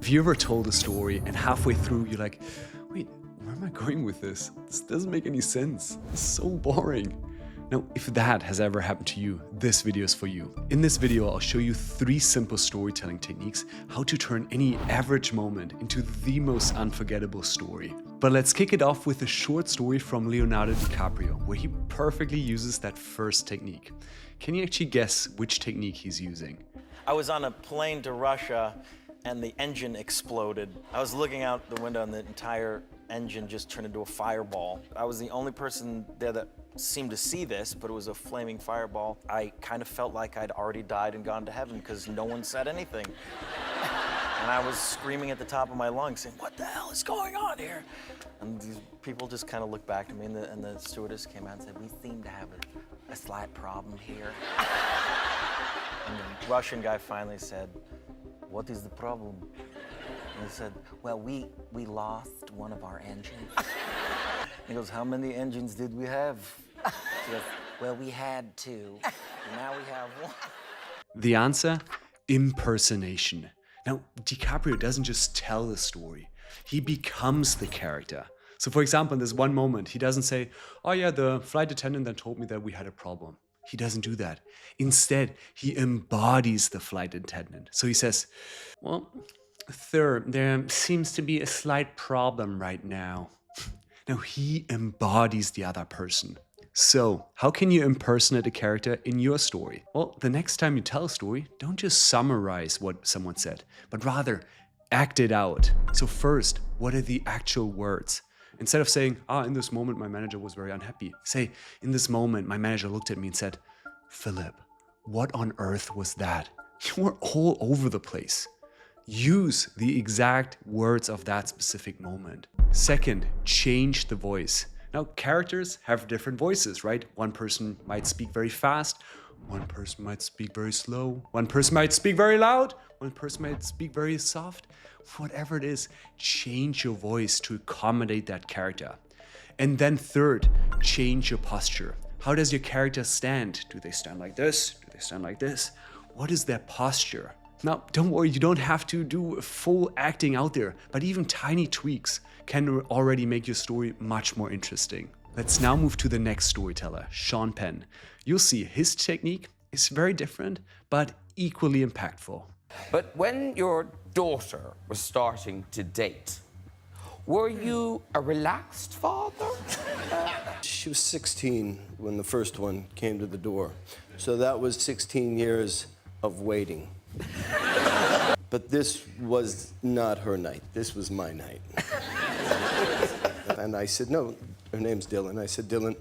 Have you ever told a story and halfway through you're like, wait, where am I going with this? This doesn't make any sense. It's so boring. Now, if that has ever happened to you, this video is for you. In this video, I'll show you 3 simple storytelling techniques, how to turn any average moment into the most unforgettable story. But let's kick it off with a short story from Leonardo DiCaprio, where he perfectly uses that first technique. Can you actually guess which technique he's using? I was on a plane to Russia and the engine exploded. I was looking out the window and the entire engine just turned into a fireball. I was the only person there that seemed to see this, but it was a flaming fireball. I kind of felt like I'd already died and gone to heaven because no one said anything. And I was screaming at the top of my lungs saying, what the hell is going on here? And these people just kind of looked back at me and the stewardess came out and said, we seem to have a slight problem here. And the Russian guy finally said, what is the problem? And he said, well, we lost one of our engines. He goes, how many engines did we have? He goes, well, we had 2, and now we have 1. The answer? Impersonation. Now, DiCaprio doesn't just tell the story, he becomes the character. So for example, in this one moment, he doesn't say, oh yeah, the flight attendant then told me that we had a problem. He doesn't do that. Instead, he embodies the flight attendant. So he says, well, sir, there seems to be a slight problem right now. Now he embodies the other person. So how can you impersonate a character in your story? Well, the next time you tell a story, don't just summarize what someone said, but rather act it out. So first, what are the actual words? Instead of saying, in this moment, my manager was very unhappy. Say, in this moment, my manager looked at me and said, Philipp, what on earth was that? You were all over the place. Use the exact words of that specific moment. Second, change the voice. Now, characters have different voices, right? One person might speak very fast. One person might speak very slow. One person might speak very loud. One person might speak very soft. Whatever it is, change your voice to accommodate that character. And then third, change your posture. How does your character stand? Do they stand like this? Do they stand like this? What is their posture? Now, don't worry, you don't have to do full acting out there, but even tiny tweaks can already make your story much more interesting. Let's now move to the next storyteller, Penn. You'll see his technique is very different, but equally impactful. But when your daughter was starting to date, were you a relaxed father? She was 16 when the first one came to the door. So that was 16 years of waiting. But this was not her night. This was my night. And I said, no, her name's Dylan. I said, Dylan,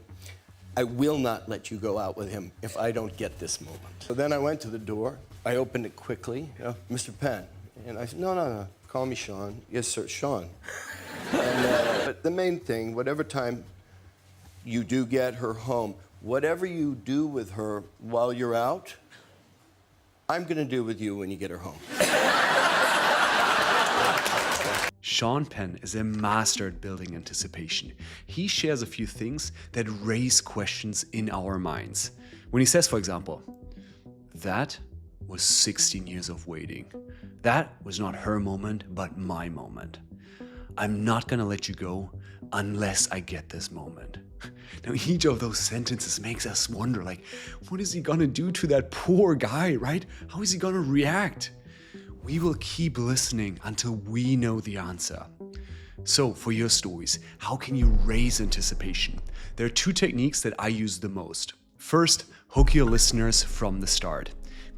I will not let you go out with him if I don't get this moment. So then I went to the door. I opened it quickly, Mr. Penn. And I said, no, call me Sean. Yes, sir, Sean. But the main thing, whatever time you do get her home, whatever you do with her while you're out, I'm gonna do with you when you get her home. Penn is a master at building anticipation. He shares a few things that raise questions in our minds. When he says, for example, that was 16 years of waiting. That was not her moment, but my moment. I'm not gonna let you go unless I get this moment. Now, each of those sentences makes us wonder, like, what is he gonna do to that poor guy, right? How is he gonna react? We will keep listening until we know the answer. So, for your stories, how can you raise anticipation? There are 2 techniques that I use the most. First, hook your listeners from the start.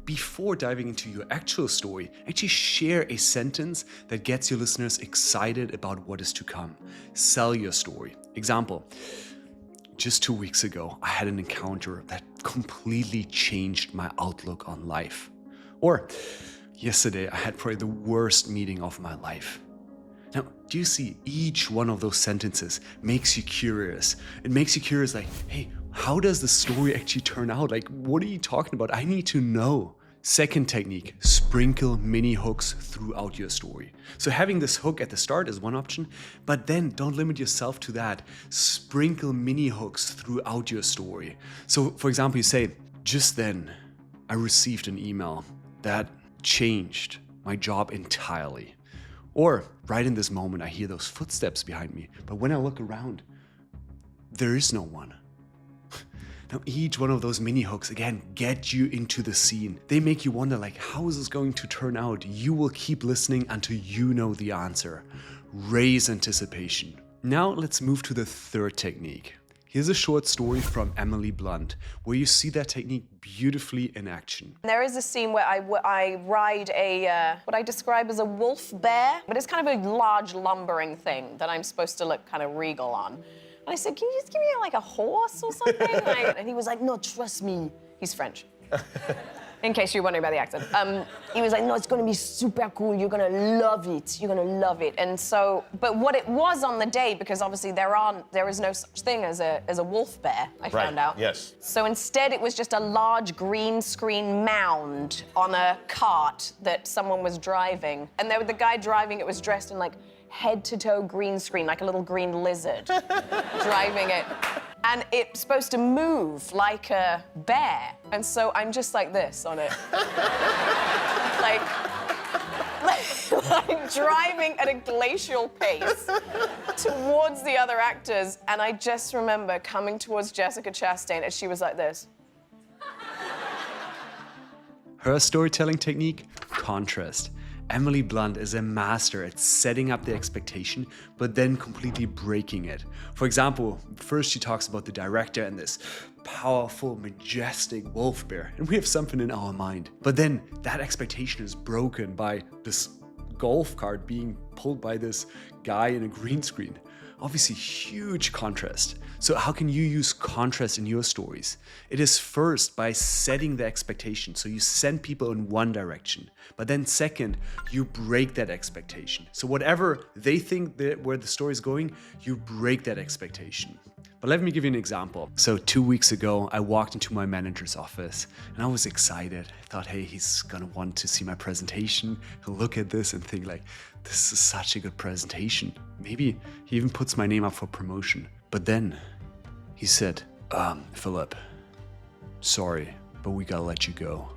Before diving into your actual story, actually share a sentence that gets your listeners excited about what is to come. Sell your story. Example, just 2 weeks ago, I had an encounter that completely changed my outlook on life. Or, yesterday, I had probably the worst meeting of my life. Now, do you see each one of those sentences makes you curious? It makes you curious like, hey, how does the story actually turn out? Like, what are you talking about? I need to know. Second technique, sprinkle mini hooks throughout your story. So having this hook at the start is one option, but then don't limit yourself to that. Sprinkle mini hooks throughout your story. So for example, you say, just then I received an email that changed my job entirely. Or right in this moment, I hear those footsteps behind me, but when I look around, there is no one. Now, each one of those mini hooks, again, get you into the scene. They make you wonder, like, how is this going to turn out? You will keep listening until you know the answer. Raise anticipation. Now, let's move to the third technique. Here's a short story from Emily Blunt, where you see that technique beautifully in action. There is a scene where I ride a, what I describe as a wolf bear, but it's kind of a large lumbering thing that I'm supposed to look kind of regal on. And I said, can you just give me like a horse or something? And he was like, no, trust me. He's French. In case you're wondering about the accent. He was like, no, it's gonna be super cool. You're gonna love it. You're gonna love it. And so, but what it was on the day, because obviously there is no such thing as a wolf bear, I found out. Yes. So instead it was just a large green screen mound on a cart that someone was driving. And the guy driving it was dressed in like head-to-toe green screen, like a little green lizard, driving it. And it's supposed to move like a bear. And so I'm just like this on it. like driving at a glacial pace towards the other actors. And I just remember coming towards Jessica Chastain and she was like this. Her storytelling technique, contrast. Emily Blunt is a master at setting up the expectation, but then completely breaking it. For example, first she talks about the director and this powerful, majestic wolf bear, and we have something in our mind. But then that expectation is broken by this golf cart being pulled by this guy in a green screen. Obviously, huge contrast. So how can you use contrast in your stories? It is first by setting the expectation. So you send people in one direction, but then second, you break that expectation. So whatever they think where the story is going, you break that expectation. But let me give you an example. So 2 weeks ago, I walked into my manager's office and I was excited. I thought, hey, he's gonna want to see my presentation. He'll look at this and think like, this is such a good presentation. Maybe he even puts my name up for promotion. But then he said, Philipp, sorry, but we gotta let you go.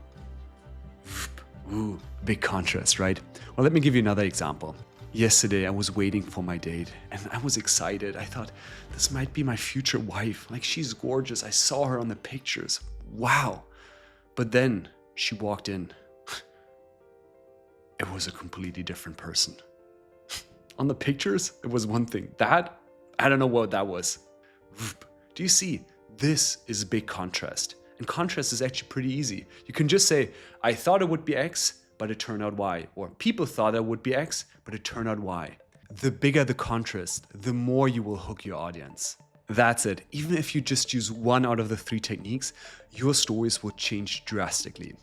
Ooh, big contrast, right? Well, let me give you another example. Yesterday, I was waiting for my date and I was excited. I thought, this might be my future wife. Like, she's gorgeous. I saw her on the pictures. Wow. But then she walked in. It was a completely different person. On the pictures, it was one thing. That, I don't know what that was. Do you see? This is big contrast. And contrast is actually pretty easy. You can just say, I thought it would be X, but it turned out Y. Or people thought it would be X, but it turned out Y. The bigger the contrast, the more you will hook your audience. That's it. Even if you just use one out of the 3 techniques, your stories will change drastically.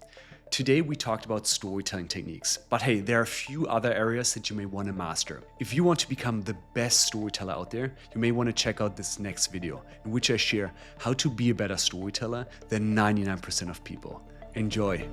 Today we talked about storytelling techniques, but hey, there are a few other areas that you may want to master. If you want to become the best storyteller out there, you may want to check out this next video, in which I share how to be a better storyteller than 99% of people. Enjoy.